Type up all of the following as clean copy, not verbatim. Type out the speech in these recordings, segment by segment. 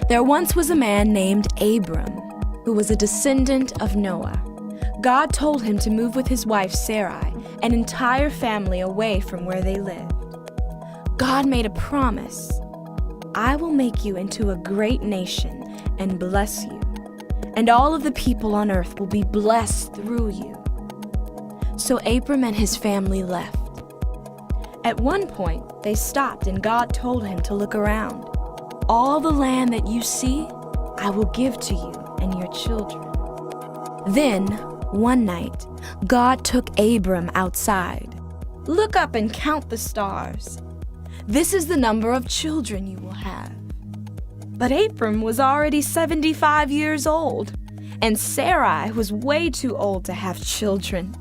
There once was a man named Abram, who was a descendant of Noah. God told him to move with his wife Sarai, an entire family away from where they lived. God made a promise. I will make you into a great nation and bless you, and all of the people on earth will be blessed through you. So Abram and his family left. At one point, they stopped and God told him to look around. All the land that you see, I will give to you and your children. Then, one night, God took Abram outside. Look up and count the stars. This is the number of children you will have. But Abram was already 75 years old, and Sarai was way too old to have children.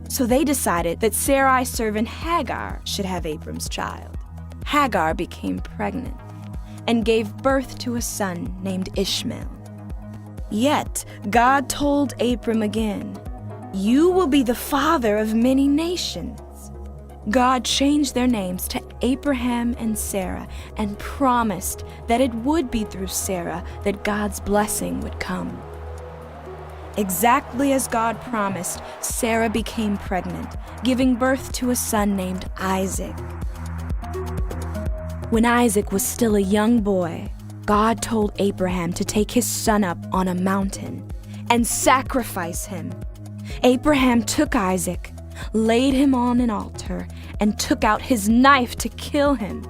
So they decided that Sarai's servant Hagar should have Abram's child. Hagar became pregnant and gave birth to a son named Ishmael. Yet God told Abram again, "You will be the father of many nations." God changed their names to Abraham and Sarah and promised that it would be through Sarah that God's blessing would come. Exactly as God promised, Sarah became pregnant, giving birth to a son named Isaac. When Isaac was still a young boy, God told Abraham to take his son up on a mountain and sacrifice him. Abraham took Isaac, laid him on an altar, and took out his knife to kill him.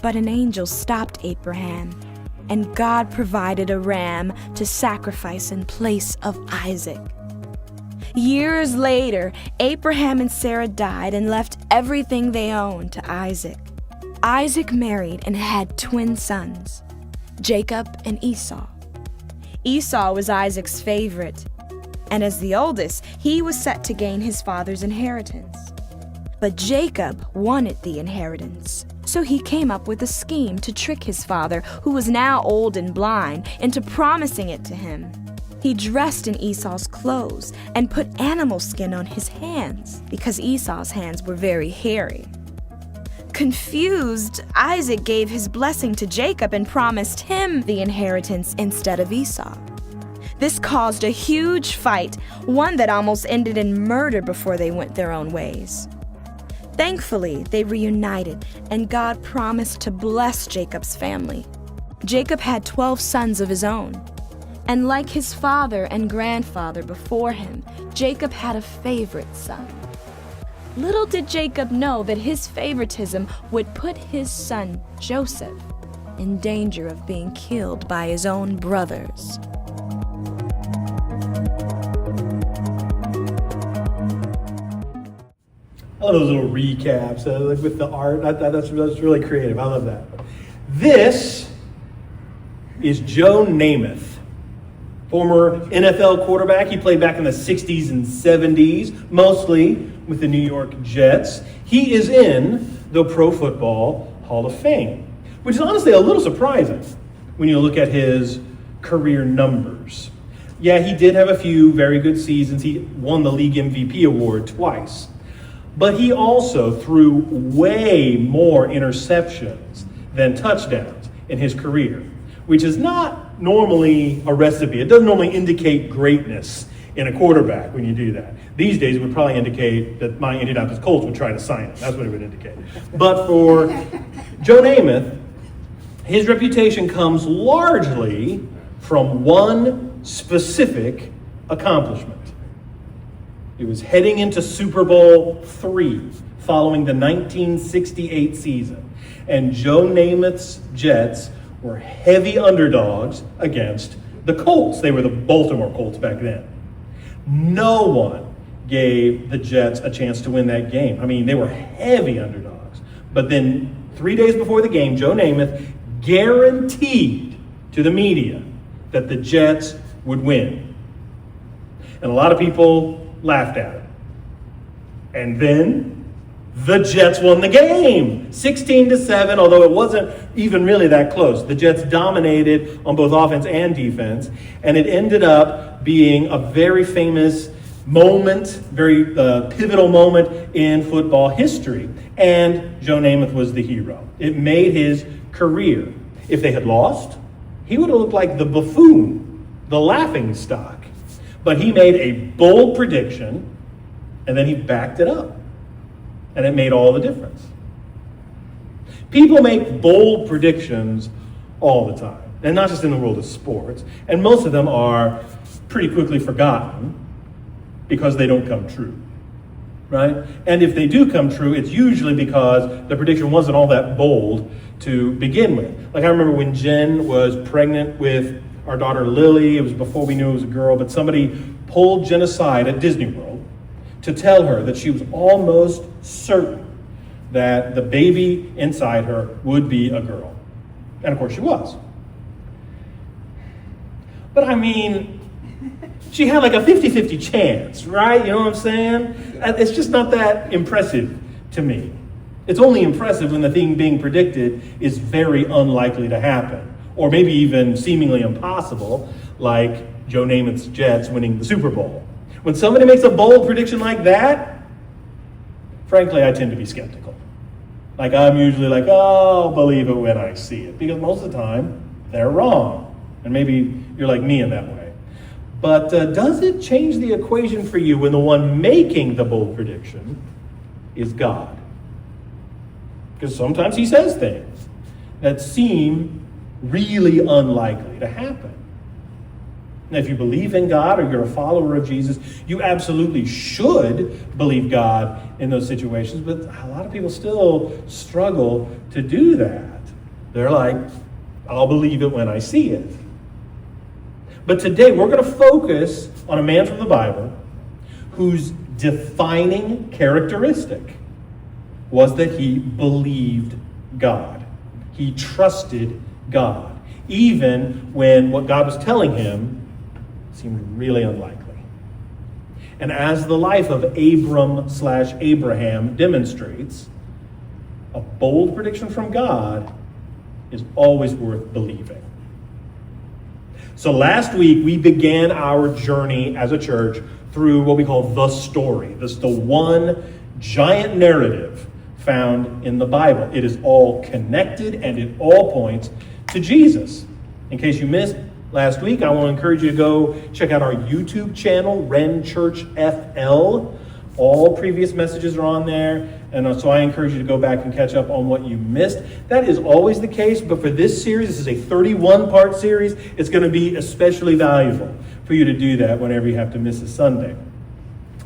But an angel stopped Abraham, and God provided a ram to sacrifice in place of Isaac. Years later, Abraham and Sarah died and left everything they owned to Isaac. Isaac married and had twin sons, Jacob and Esau. Esau was Isaac's favorite, and as the oldest, he was set to gain his father's inheritance. But Jacob wanted the inheritance, so he came up with a scheme to trick his father, who was now old and blind, into promising it to him. He dressed in Esau's clothes and put animal skin on his hands, because Esau's hands were very hairy. Confused, Isaac gave his blessing to Jacob and promised him the inheritance instead of Esau. This caused a huge fight, one that almost ended in murder before they went their own ways. Thankfully, they reunited, and God promised to bless Jacob's family. Jacob had 12 sons of his own, and like his father and grandfather before him, Jacob had a favorite son. Little did Jacob know that his favoritism would put his son, Joseph, in danger of being killed by his own brothers. I love those little recaps like with the art. That's really creative. I love that. This is Joe Namath, former NFL quarterback. He played back in the 60s and 70s, mostly with the New York Jets. He is in the Pro Football Hall of Fame, which is honestly a little surprising when you look at his career numbers. Yeah, he did have a few very good seasons. He won the league MVP award twice. But he also threw way more interceptions than touchdowns in his career, which is not normally a recipe. It doesn't normally indicate greatness in a quarterback when you do that. These days, it would probably indicate that my Indianapolis Colts would try to sign him. That's what it would indicate. But for Joe Namath, his reputation comes largely from one specific accomplishment. It was heading into Super Bowl III following the 1968 season. And Joe Namath's Jets were heavy underdogs against the Colts. They were the Baltimore Colts back then. No one gave the Jets a chance to win that game. I mean, they were heavy underdogs. But then 3 days before the game, Joe Namath guaranteed to the media that the Jets would win. And a lot of people laughed at it. And then the Jets won the game, 16-7, although it wasn't even really that close. The Jets dominated on both offense and defense, and it ended up being a very famous moment, very pivotal moment in football history. And Joe Namath was the hero. It made his career. If they had lost, he would have looked like the buffoon, the laughing stock. But he made a bold prediction, and then he backed it up. And it made all the difference. People make bold predictions all the time, and not just in the world of sports. And most of them are pretty quickly forgotten because they don't come true, right? And if they do come true, it's usually because the prediction wasn't all that bold to begin with. Like I remember when Jen was pregnant with our daughter Lily, it was before we knew it was a girl, but somebody pulled Jen aside at Disney World to tell her that she was almost certain that the baby inside her would be a girl. And of course she was. But I mean, she had like a 50-50 chance, right? You know what I'm saying? It's just not that impressive to me. It's only impressive when the thing being predicted is very unlikely to happen, or maybe even seemingly impossible, like Joe Namath's Jets winning the Super Bowl. When somebody makes a bold prediction like that, frankly, I tend to be skeptical. Like I'm usually like, oh, I'll believe it when I see it, because most of the time they're wrong. And maybe you're like me in that way. But does it change the equation for you when the one making the bold prediction is God? Because sometimes he says things that seem really unlikely to happen. Now, if you believe in God or you're a follower of Jesus, you absolutely should believe God in those situations, but a lot of people still struggle to do that. They're like, I'll believe it when I see it. But today we're going to focus on a man from the Bible whose defining characteristic was that he believed God. He trusted God, even when what God was telling him seemed really unlikely. And as the life of Abram/Abraham demonstrates, a bold prediction from God is always worth believing. So last week, we began our journey as a church through what we call the story. This is the one giant narrative found in the Bible. It is all connected and it all points to Jesus. In case you missed last week, I want to encourage you to go check out our YouTube channel, Ren Church FL. All previous messages are on there, and so I encourage you to go back and catch up on what you missed. That is always the case, but for this series, this is a 31-part series, it's going to be especially valuable for you to do that whenever you have to miss a Sunday.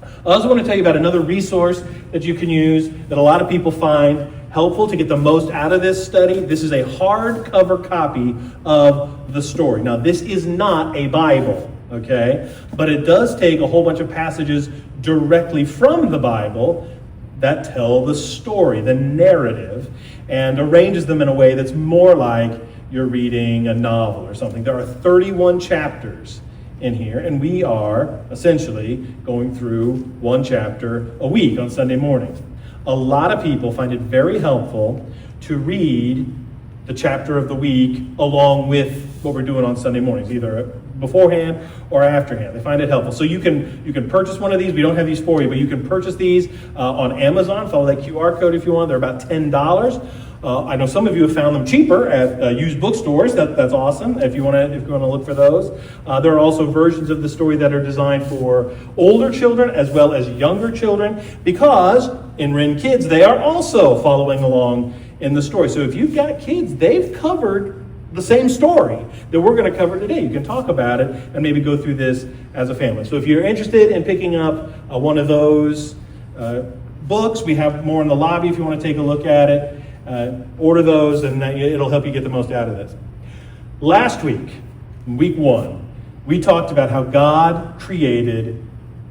I also want to tell you about another resource that you can use that a lot of people find helpful to get the most out of this study. This is a hardcover copy of the story. Now, this is not a Bible, okay? But it does take a whole bunch of passages directly from the Bible that tell the story, the narrative, and arranges them in a way that's more like you're reading a novel or something. There are 31 chapters in here, and we are essentially going through one chapter a week on Sunday morning. A lot of people find it very helpful to read the chapter of the week along with what we're doing on Sunday mornings, either beforehand or afterhand. They find it helpful. So you can purchase one of these. We don't have these for you, but you can purchase these on Amazon. Follow that QR code if you want. They're about $10. I know some of you have found them cheaper at used bookstores. That's awesome. If you want to look for those, there are also versions of the story that are designed for older children as well as younger children, because in Ren Kids they are also following along in the story. So if you've got kids, they've covered the same story that we're going to cover today. You can talk about it and maybe go through this as a family. So if you're interested in picking up one of those books, we have more in the lobby if you want to take a look at it. Order those, and it'll help you get the most out of this. Last week, week 1, we talked about how God created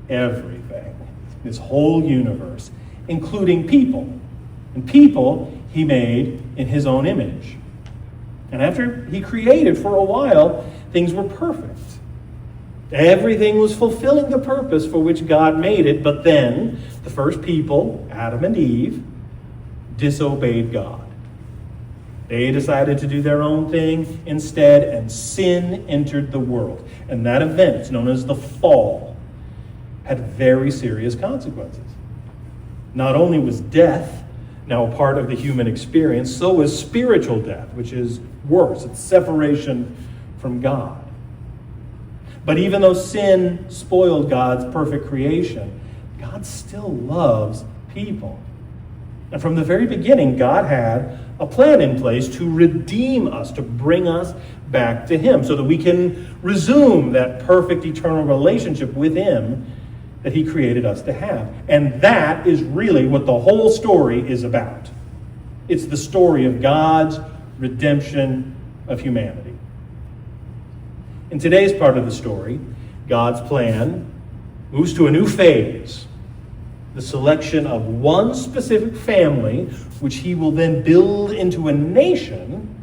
everything, this whole universe, including people. And people he made in his own image. And after he created for a while, things were perfect. Everything was fulfilling the purpose for which God made it, but then the first people, Adam and Eve, disobeyed God. They decided to do their own thing instead, and sin entered the world. And that event, known as the fall, had very serious consequences. Not only was death now a part of the human experience, so is spiritual death, which is worse. It's separation from God. But even though sin spoiled God's perfect creation, God still loves people. And from the very beginning, God had a plan in place to redeem us, to bring us back to Him, so that we can resume that perfect eternal relationship with Him that He created us to have. And that is really what the whole story is about. It's the story of God's redemption of humanity. In today's part of the story, God's plan moves to a new phase, the selection of one specific family, which He will then build into a nation,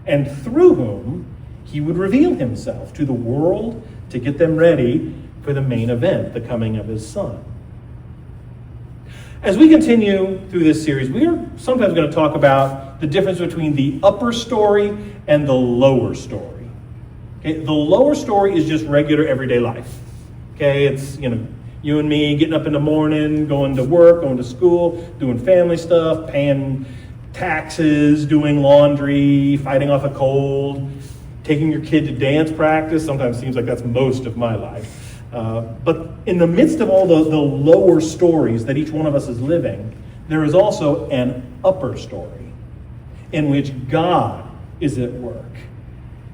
and through whom He would reveal Himself to the world to get them ready for the main event, the coming of His Son. As we continue through this series, we are sometimes going to talk about the difference between the upper story and the lower story. Okay, the lower story is just regular everyday life. Okay, it's, you and me getting up in the morning, going to work, going to school, doing family stuff, paying taxes, doing laundry, fighting off a cold, taking your kid to dance practice. Sometimes it seems like that's most of my life. But in the midst of all the lower stories that each one of us is living, there is also an upper story in which God is at work,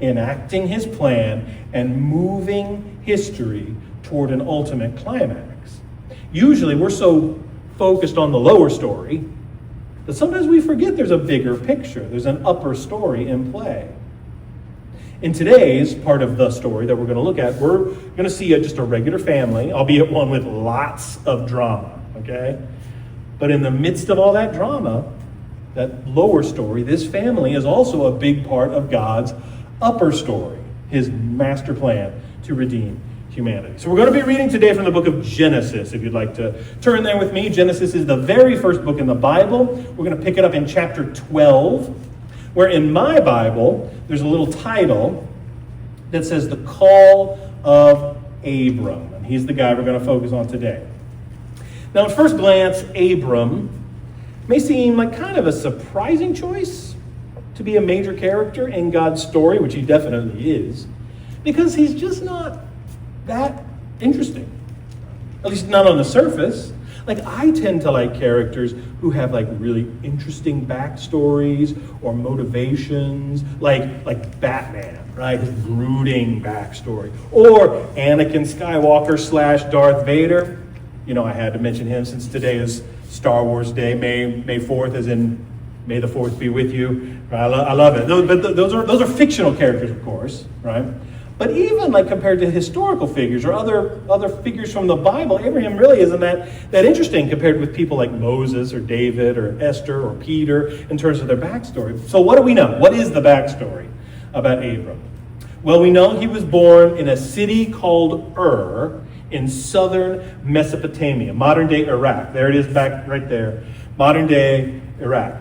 enacting His plan and moving history toward an ultimate climax. Usually we're so focused on the lower story that sometimes we forget there's a bigger picture. There's an upper story in play. In today's part of the story that we're going to look at, we're going to see just a regular family, albeit one with lots of drama, okay? But in the midst of all that drama, that lower story, this family is also a big part of God's upper story, His master plan to redeem humanity. So we're going to be reading today from the book of Genesis, if you'd like to turn there with me. Genesis is the very first book in the Bible. We're going to pick it up in chapter 12. Where in my Bible, there's a little title that says The Call of Abram. And he's the guy we're going to focus on today. Now, at first glance, Abram may seem like kind of a surprising choice to be a major character in God's story, which he definitely is, because he's just not that interesting. At least not on the surface. Like, I tend to like characters who have like really interesting backstories or motivations, like Batman, right? His brooding backstory. Or Anakin Skywalker / Darth Vader. I had to mention him since today is Star Wars Day, May 4th, as in May the 4th be with you. Right? I love it. Those are fictional characters, of course, right? But even like compared to historical figures or other figures from the Bible, Abraham really isn't that interesting compared with people like Moses or David or Esther or Peter in terms of their backstory. So what do we know? What is the backstory about Abram? Well, we know he was born in a city called Ur in southern Mesopotamia, modern-day Iraq. There it is back right there, modern-day Iraq.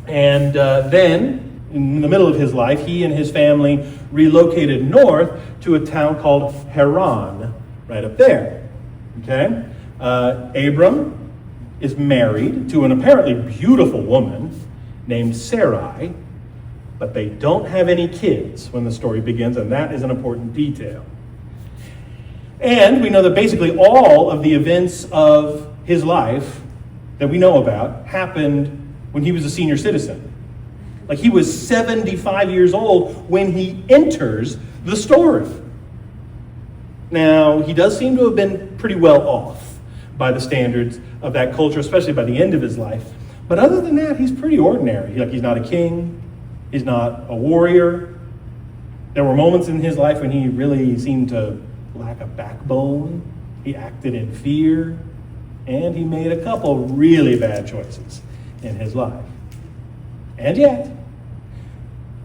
And then, in the middle of his life, he and his family relocated north to a town called Haran, right up there. Okay? Abram is married to an apparently beautiful woman named Sarai, but they don't have any kids when the story begins, and that is an important detail. And we know that basically all of the events of his life that we know about happened when he was a senior citizen. Like, he was 75 years old when he enters the story. Now, he does seem to have been pretty well off by the standards of that culture, especially by the end of his life. But other than that, he's pretty ordinary. He's not a king. He's not a warrior. There were moments in his life when he really seemed to lack a backbone. He acted in fear. And he made a couple really bad choices in his life. And yet,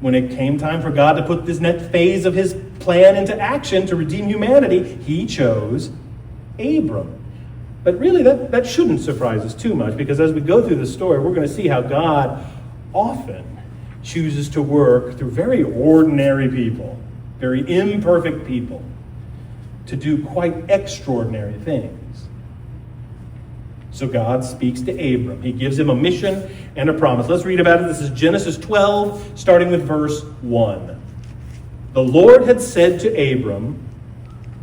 when it came time for God to put this next phase of His plan into action to redeem humanity, He chose Abram. But really, that shouldn't surprise us too much, because as we go through the story, we're going to see how God often chooses to work through very ordinary people, very imperfect people, to do quite extraordinary things. So God speaks to Abram. He gives him a mission and a promise. Let's read about it. This is Genesis 12, starting with verse 1. The Lord had said to Abram,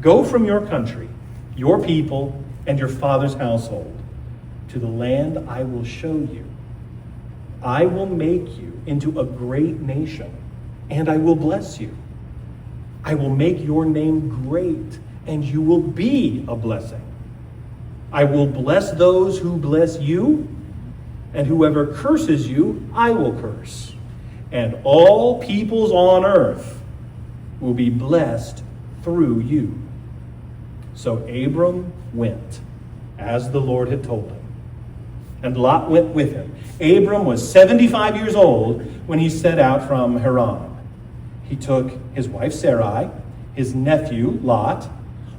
"Go from your country, your people, and your father's household, to the land I will show you. I will make you into a great nation, and I will bless you. I will make your name great, and you will be a blessing. I will bless those who bless you, and whoever curses you, I will curse. And all peoples on earth will be blessed through you." So Abram went, as the Lord had told him. And Lot went with him. Abram was 75 years old when he set out from Haran. He took his wife Sarai, his nephew Lot,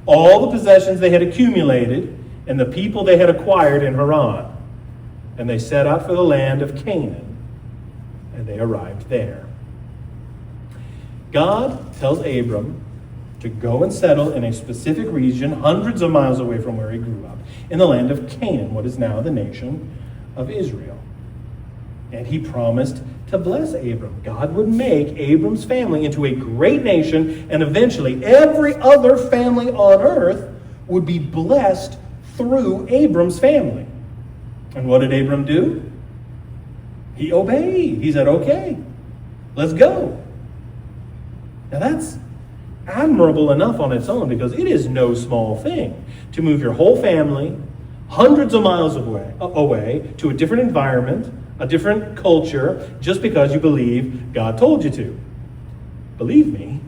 all the possessions they had accumulated, and the people they had acquired in Haran. And they set out for the land of Canaan, and they arrived there. God tells Abram to go and settle in a specific region hundreds of miles away from where he grew up, in the land of Canaan, what is now the nation of Israel. And he promised to bless Abram. God would make Abram's family into a great nation, and eventually every other family on earth would be blessed through Abram's family. And what did Abram do? He obeyed. He said, "Okay, let's go." Now that's admirable enough on its own, because it is no small thing to move your whole family hundreds of miles away to a different environment, a different culture, just because you believe God told you to. Believe me,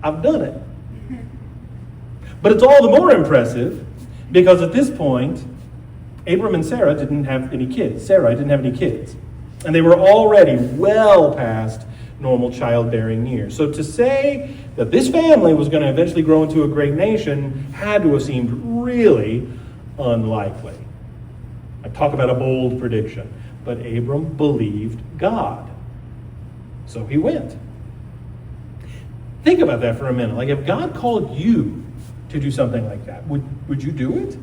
I've done it. But it's all the more impressive because at this point, Abram and Sarai didn't have any kids. And they were already well past normal childbearing years. So to say that this family was going to eventually grow into a great nation had to have seemed really unlikely. I talk about a bold prediction. But Abram believed God. So he went. Think about that for a minute. Like, if God called you to do something like that, would you do it?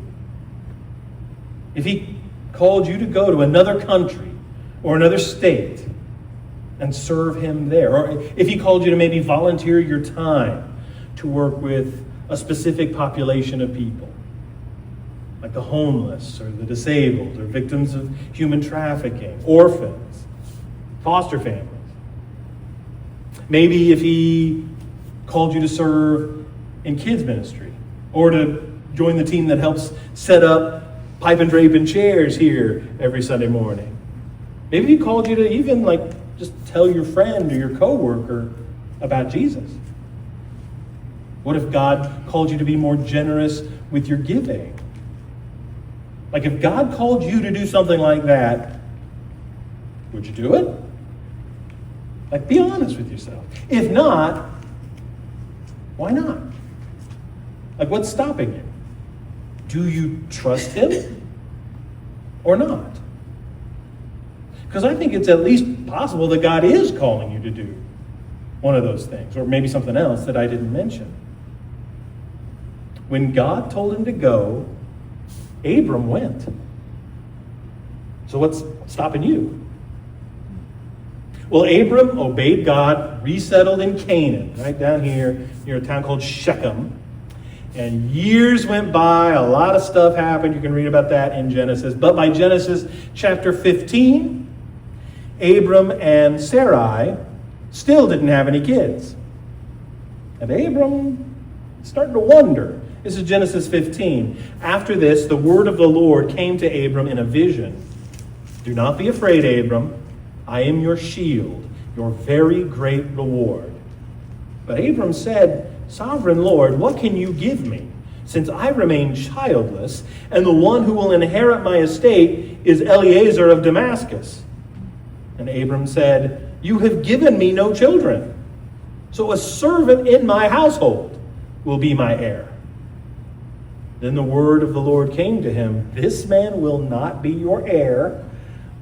If he called you to go to another country or another state and serve him there, or if he called you to maybe volunteer your time to work with a specific population of people, like the homeless or the disabled or victims of human trafficking, orphans, foster families. Maybe if he called you to serve in kids ministry or to join the team that helps set up pipe and drape and chairs here every Sunday morning. Maybe he called you to even just tell your friend or your coworker about Jesus. What if God called you to be more generous with your giving? Like, if God called you to do something like that, would you do it? Like, be honest with yourself. If not, why not? Like, what's stopping you? Do you trust him or not? Because I think it's at least possible that God is calling you to do one of those things, or maybe something else that I didn't mention. When God told him to go, Abram went. So what's stopping you? Well, Abram obeyed God, resettled in Canaan, right down here near a town called Shechem. And years went by, a lot of stuff happened. You can read about that in Genesis. But by Genesis chapter 15, Abram and Sarai still didn't have any kids. And Abram is starting to wonder. This is Genesis 15. After this, the word of the Lord came to Abram in a vision. "Do not be afraid, Abram. I am your shield, your very great reward." But Abram said, "Sovereign Lord, what can you give me, since I remain childless, and the one who will inherit my estate is Eliezer of Damascus?" And Abram said, "You have given me no children, so a servant in my household will be my heir." Then the word of the Lord came to him, "This man will not be your heir,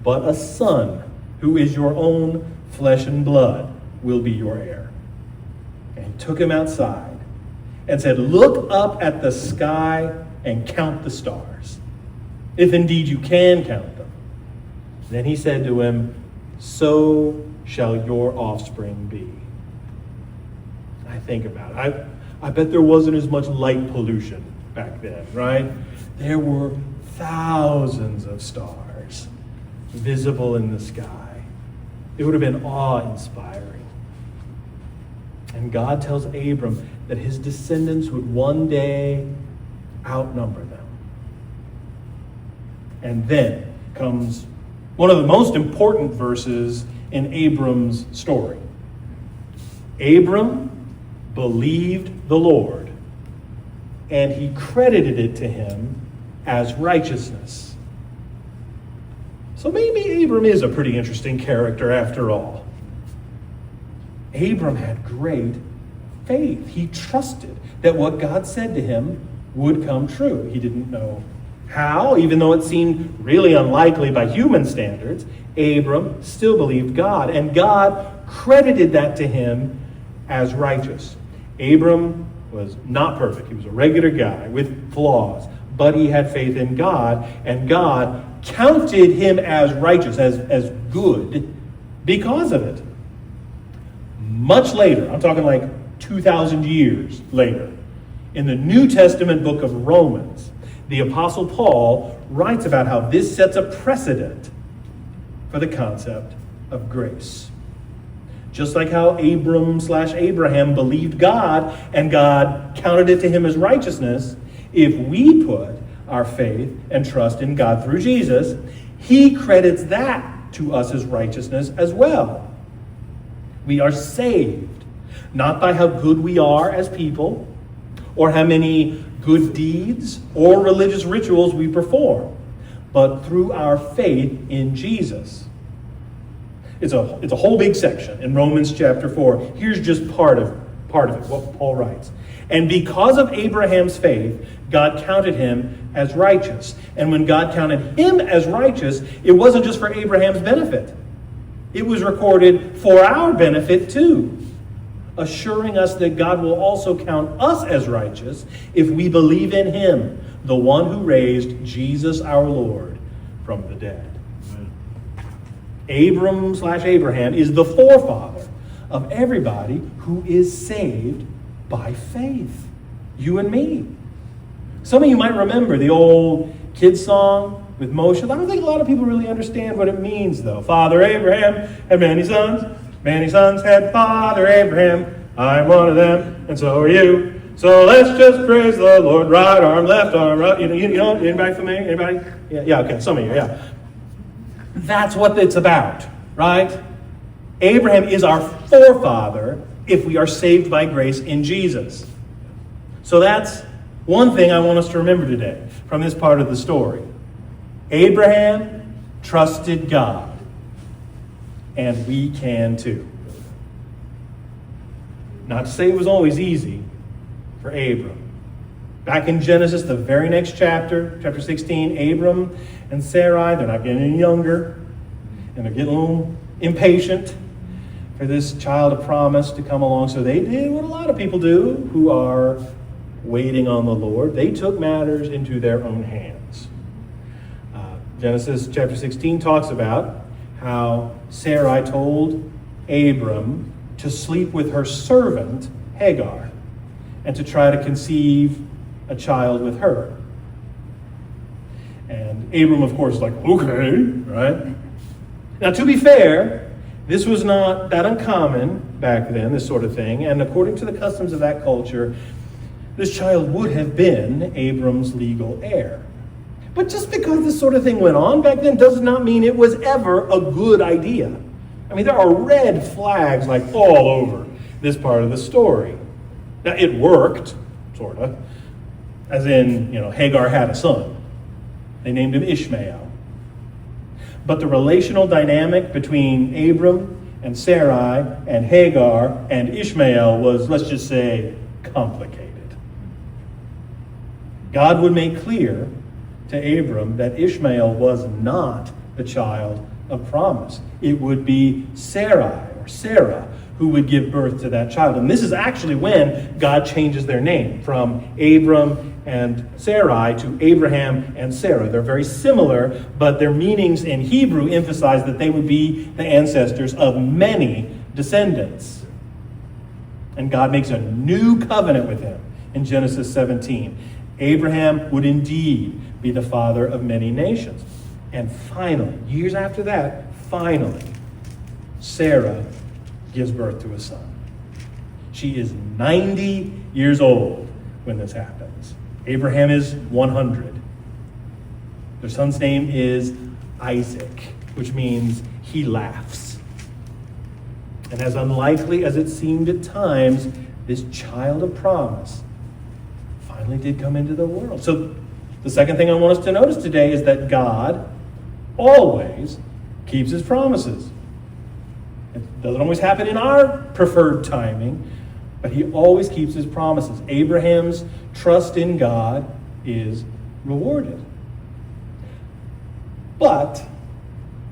but a son who is your own flesh and blood will be your heir." And he took him outside and said, "Look up at the sky and count the stars, if indeed you can count them. Then he said to him, so shall your offspring be. I think about it. I bet there wasn't as much light pollution back then, right? There were thousands of stars visible in the sky. It would have been awe-inspiring. And God tells Abram that his descendants would one day outnumber them. And then comes one of the most important verses in Abram's story. Abram believed the Lord, and he credited it to him as righteousness. So maybe Abram is a pretty interesting character after all. Abram had great faith. He trusted that what God said to him would come true. He didn't know how, even though it seemed really unlikely by human standards. Abram still believed God, and God credited that to him as righteous. Abram was not perfect. He was a regular guy with flaws, but he had faith in God, and God counted him as righteous, as good, because of it. Much later, I'm talking like 2,000 years later, in the New Testament book of Romans, the Apostle Paul writes about how this sets a precedent for the concept of grace. Just like how Abraham believed God and God counted it to him as righteousness, if we put our faith and trust in God through Jesus, he credits that to us as righteousness as well. We are saved, not by how good we are as people, or how many good deeds or religious rituals we perform, but through our faith in Jesus. It's a whole big section in Romans chapter 4. Here's just part of it, what Paul writes. And because of Abraham's faith, God counted him as righteous. And when God counted him as righteous, it wasn't just for Abraham's benefit. It was recorded for our benefit too, assuring us that God will also count us as righteous if we believe in him, the one who raised Jesus our Lord from the dead. Abraham is the forefather of everybody who is saved by faith. You and me. Some of you might remember the old kids song with Moshe. I don't think a lot of people really understand what it means, though. Father Abraham had many sons. Many sons had Father Abraham. I'm one of them, and so are you. So let's just praise the Lord. Right arm, left arm, right. You know, anybody familiar? Anybody? Yeah, okay, some of you, yeah. That's what it's about, right? Abraham is our forefather if we are saved by grace in Jesus. So that's one thing I want us to remember today from this part of the story. Abraham trusted God, and we can too. Not to say it was always easy for Abram. Back in Genesis, the very next chapter, chapter 16, Abram and Sarai, they're not getting any younger, and they're getting a little impatient for this child of promise to come along. So they did what a lot of people do who are waiting on the Lord. They took matters into their own hands. Genesis chapter 16 talks about how Sarai told Abram to sleep with her servant, Hagar, and to try to conceive a child with her. And Abram, of course, is like, okay, right? Now, to be fair, this was not that uncommon back then, this sort of thing. And according to the customs of that culture, this child would have been Abram's legal heir. But just because this sort of thing went on back then does not mean it was ever a good idea. I mean, there are red flags like all over this part of the story. Now, it worked, sort of. As in, Hagar had a son. They named him Ishmael. But the relational dynamic between Abram and Sarai and Hagar and Ishmael was, let's just say, complicated. God would make clear to Abram that Ishmael was not the child of promise. It would be Sarai, or Sarah, who would give birth to that child. And this is actually when God changes their name from Abram and Sarai to Abraham and Sarah. They're very similar, but their meanings in Hebrew emphasize that they would be the ancestors of many descendants. And God makes a new covenant with him in Genesis 17. Abraham would indeed be the father of many nations. And finally, years after that, finally, Sarah gives birth to a son. She is 90 years old when this happens. Abraham is 100. Their son's name is Isaac, which means he laughs. And as unlikely as it seemed at times, this child of promise finally did come into the world. So the second thing I want us to notice today is that God always keeps his promises. It doesn't always happen in our preferred timing, but he always keeps his promises. Abraham's trust in God is rewarded. But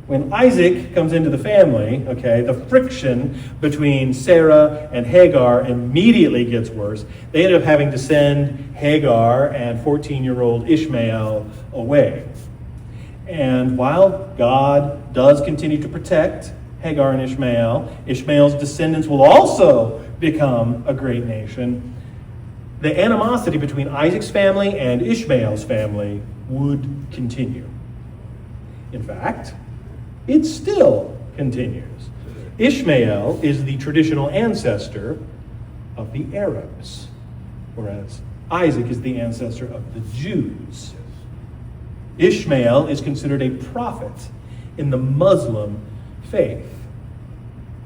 when Isaac comes into the family, okay, the friction between Sarah and Hagar immediately gets worse. They end up having to send Hagar and 14-year-old Ishmael away. And while God does continue to protect Hagar and Ishmael, Ishmael's descendants will also become a great nation. The animosity between Isaac's family and Ishmael's family would continue. In fact, it still continues. Ishmael is the traditional ancestor of the Arabs, whereas Isaac is the ancestor of the Jews. Ishmael is considered a prophet in the Muslim faith.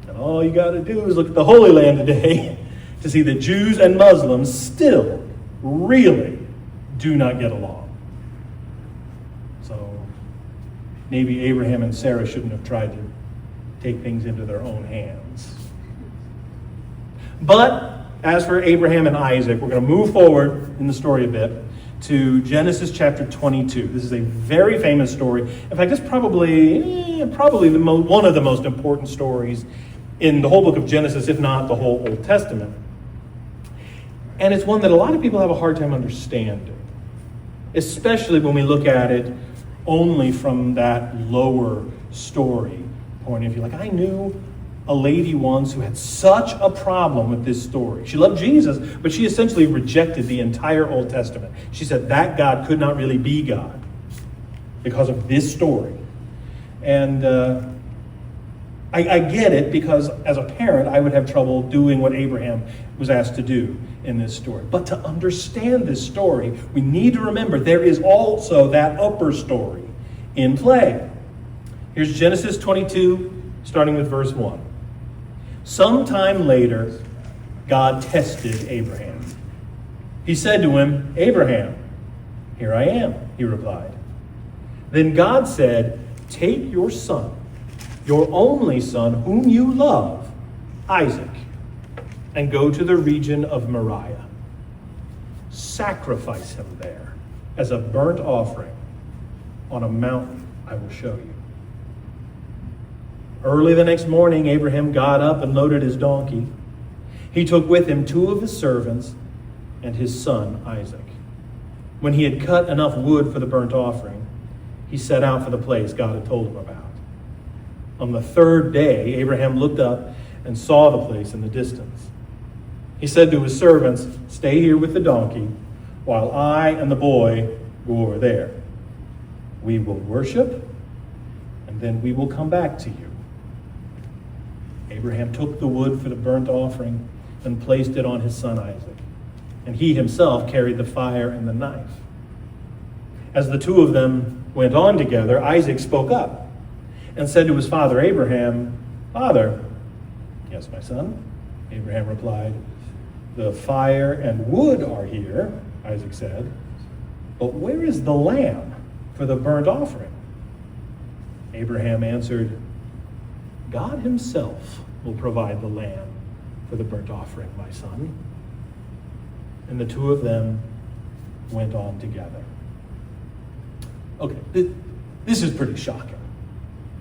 And all you got to do is look at the Holy Land today to see that Jews and Muslims still really do not get along. So maybe Abraham and Sarah shouldn't have tried to take things into their own hands. But as for Abraham and Isaac, we're going to move forward in the story a bit to Genesis chapter 22. This is a very famous story. In fact, it's probably one of the most important stories in the whole book of Genesis, if not the whole Old Testament. And it's one that a lot of people have a hard time understanding, especially when we look at it only from that lower story point of view. Like, I knew a lady once who had such a problem with this story. She loved Jesus, but she essentially rejected the entire Old Testament. She said that God could not really be God because of this story. And I get it, because as a parent, I would have trouble doing what Abraham was asked to do in this story. But to understand this story, we need to remember there is also that upper story in play. Here's Genesis 22, starting with verse 1. Sometime later, God tested Abraham. He said to him, "Abraham." "Here I am," he replied. Then God said, "Take your son, your only son, whom you love, Isaac, and go to the region of Moriah. Sacrifice him there as a burnt offering on a mountain I will show you." Early the next morning, Abraham got up and loaded his donkey. He took with him 2 of his servants and his son Isaac. When he had cut enough wood for the burnt offering, he set out for the place God had told him about. On the 3rd day, Abraham looked up and saw the place in the distance. He said to his servants, "Stay here with the donkey while I and the boy go over there. We will worship, and then we will come back to you." Abraham took the wood for the burnt offering and placed it on his son Isaac, and he himself carried the fire and the knife. As the 2 of them went on together, Isaac spoke up and said to his father Abraham, "Father." "Yes, my son," Abraham replied. "The fire and wood are here," Isaac said, "but where is the lamb for the burnt offering?" Abraham answered, "God himself will provide the lamb for the burnt offering, my son." And the 2 of them went on together. Okay, this is pretty shocking.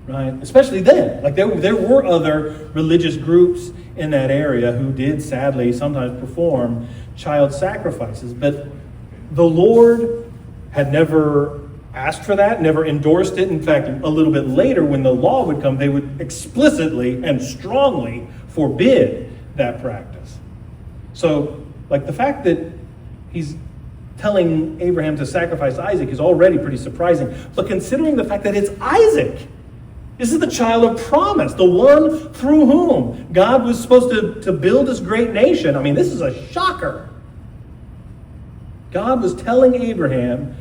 right? Especially then. Like there were other religious groups in that area who did sadly sometimes perform child sacrifices. But the Lord had never asked for that, never endorsed it. In fact, a little bit later when the law would come, they would explicitly and strongly forbid that practice. So, like the fact that he's telling Abraham to sacrifice Isaac is already pretty surprising. But considering the fact that it's Isaac, this is the child of promise, the one through whom God was supposed to build this great nation. I mean, this is a shocker. God was telling Abraham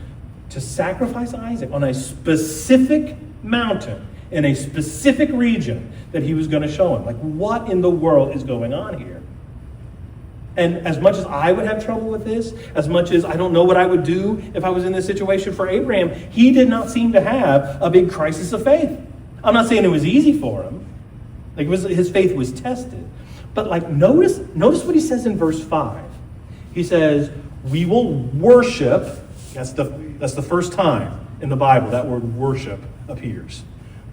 to sacrifice Isaac on a specific mountain in a specific region that he was going to show him. Like, what in the world is going on here? And as much as I would have trouble with this, as much as I don't know what I would do if I was in this situation for Abraham, he did not seem to have a big crisis of faith. I'm not saying it was easy for him. Like his faith was tested. But like notice what he says in verse 5. He says, we will worship. That's the first time in the Bible that word worship appears.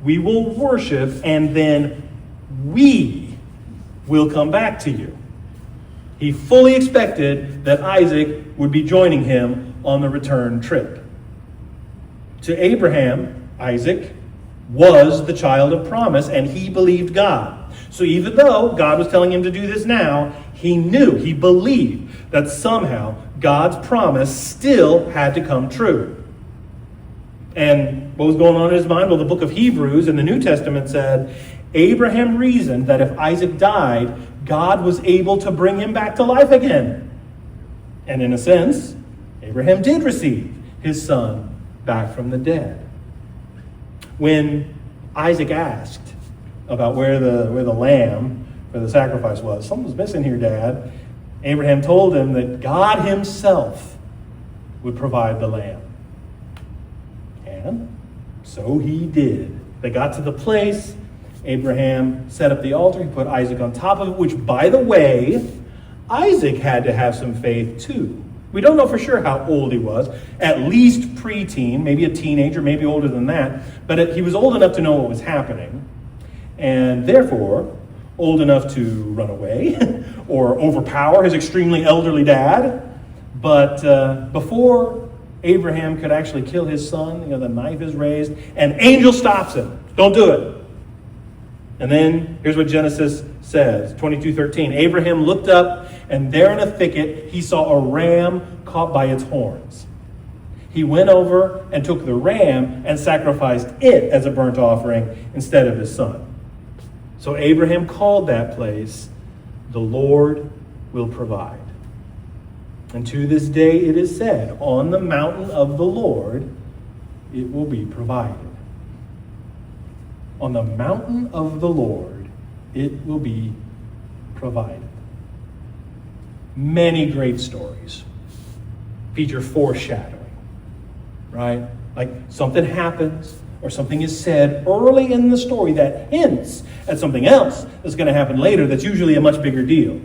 We will worship, and then we will come back to you. He fully expected that Isaac would be joining him on the return trip. To Abraham, Isaac was the child of promise, and he believed God. So even though God was telling him to do this now, he believed that somehow God's promise still had to come true. And what was going on in his mind? Well, the book of Hebrews in the New Testament said, Abraham reasoned that if Isaac died, God was able to bring him back to life again. And in a sense, Abraham did receive his son back from the dead. When Isaac asked about where the lamb for the sacrifice was, something's missing here, Dad. Abraham told him that God himself would provide the lamb. And so he did. They got to the place. Abraham set up the altar. He put Isaac on top of it, which, by the way, Isaac had to have some faith too. We don't know for sure how old he was. At least preteen, maybe a teenager, maybe older than that. But he was old enough to know what was happening. And therefore, old enough to run away or overpower his extremely elderly dad. But before Abraham could actually kill his son, the knife is raised, an angel stops him. Don't do it. And then here's what Genesis says, 22:13. Abraham looked up, and there in a thicket he saw a ram caught by its horns. He went over and took the ram and sacrificed it as a burnt offering instead of his son. So Abraham called that place, the Lord will provide. And to this day it is said, on the mountain of the Lord it will be provided. On the mountain of the Lord, it will be provided. Many great stories feature foreshadowing, right? Like something happens or something is said early in the story that hints at something else that's going to happen later that's usually a much bigger deal.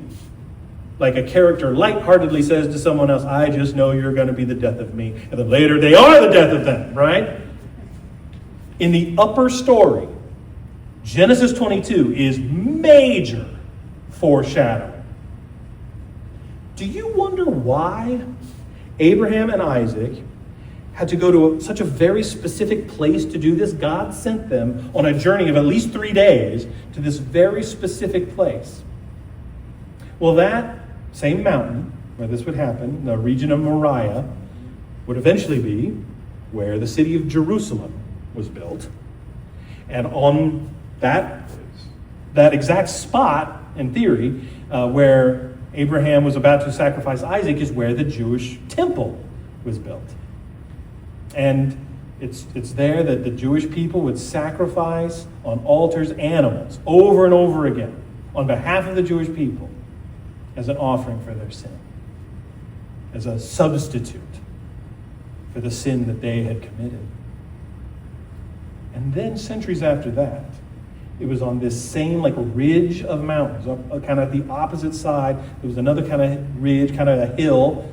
Like a character lightheartedly says to someone else, I just know you're going to be the death of me. And then later they are the death of them, right? In the upper story, Genesis 22 is major foreshadowing. Do you wonder why Abraham and Isaac had to go to such a very specific place to do this? God sent them on a journey of at least 3 days to this very specific place. Well, that same mountain where this would happen, the region of Moriah, would eventually be where the city of Jerusalem was built. And on that exact spot, in theory, where Abraham was about to sacrifice Isaac is where the Jewish temple was built. And it's there that the Jewish people would sacrifice on altars animals over and over again on behalf of the Jewish people as an offering for their sin, as a substitute for the sin that they had committed. And then centuries after that, it was on this same ridge of mountains, kind of the opposite side. There was another kind of ridge, kind of a hill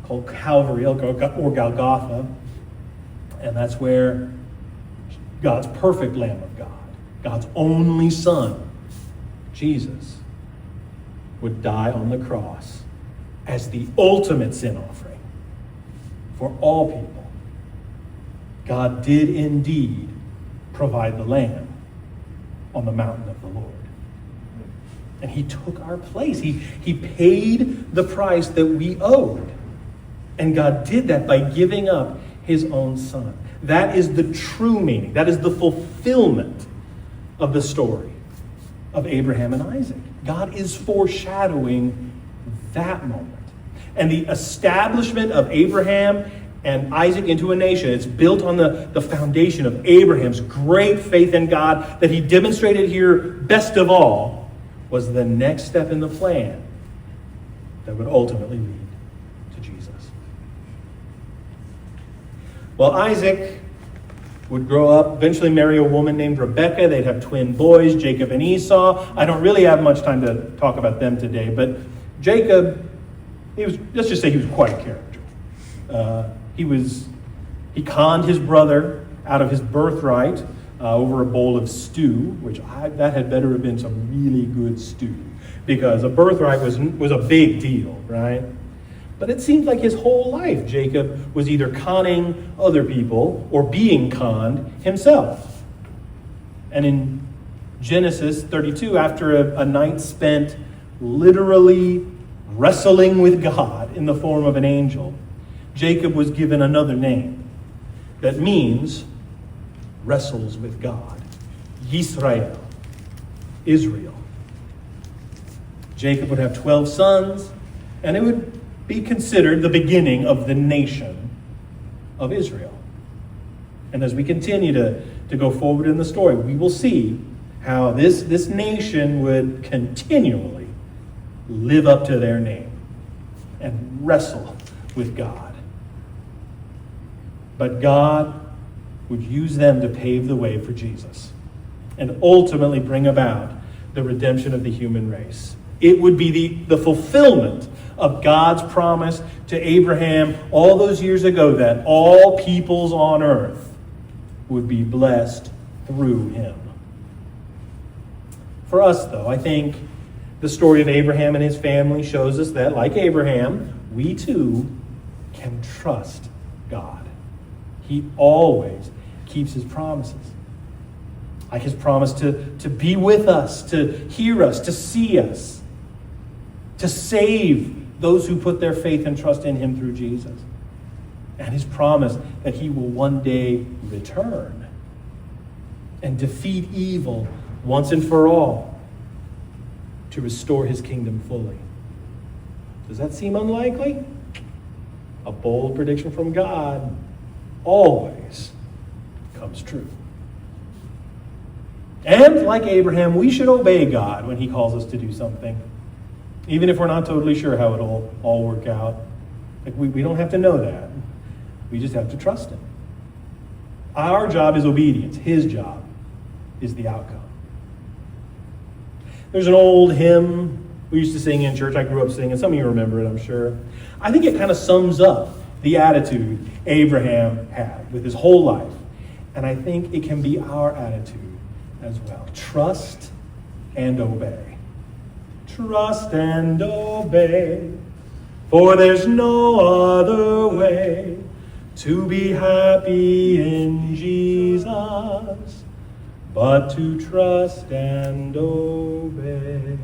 called Calvary or Golgotha. And that's where God's perfect Lamb of God, God's only Son, Jesus, would die on the cross as the ultimate sin offering for all people. God did indeed provide the Lamb on the mountain of the Lord. And he took our place. He paid the price that we owed. And God did that by giving up his own Son. That is the true meaning. That is the fulfillment of the story of Abraham and Isaac. God is foreshadowing that moment. And the establishment of Abraham and Isaac into a nation, it's built on the foundation of Abraham's great faith in God that he demonstrated here best of all, was the next step in the plan that would ultimately lead to Jesus. Well, Isaac would grow up, eventually marry a woman named Rebekah. They'd have twin boys, Jacob and Esau. I don't really have much time to talk about them today, but Jacob, let's just say he was quite a character. He conned his brother out of his birthright over a bowl of stew, that had better have been some really good stew, because a birthright was a big deal, right? But it seemed like his whole life Jacob was either conning other people or being conned himself. And in Genesis 32, after a night spent literally wrestling with God in the form of an angel, Jacob was given another name that means wrestles with God. Yisrael, Israel. Jacob would have 12 sons, and it would be considered the beginning of the nation of Israel. And as we continue to go forward in the story, we will see how this nation would continually live up to their name and wrestle with God. But God would use them to pave the way for Jesus and ultimately bring about the redemption of the human race. It would be the fulfillment of God's promise to Abraham all those years ago that all peoples on earth would be blessed through him. For us, though, I think the story of Abraham and his family shows us that, like Abraham, we too can trust God. He always keeps his promises. Like his promise to be with us, to hear us, to see us, to save those who put their faith and trust in him through Jesus. And his promise that he will one day return and defeat evil once and for all to restore his kingdom fully. Does that seem unlikely? A bold prediction from God always comes true. And like Abraham, we should obey God when he calls us to do something, even if we're not totally sure how it'll all work out. Like we don't have to know that. We just have to trust him. Our job is obedience. His job is the outcome. There's an old hymn we used to sing in church. I grew up singing. Some of you remember it, I'm sure. I think it kind of sums up the attitude Abraham had with his whole life. And I think it can be our attitude as well. Trust and obey. Trust and obey, for there's no other way to be happy in Jesus but to trust and obey.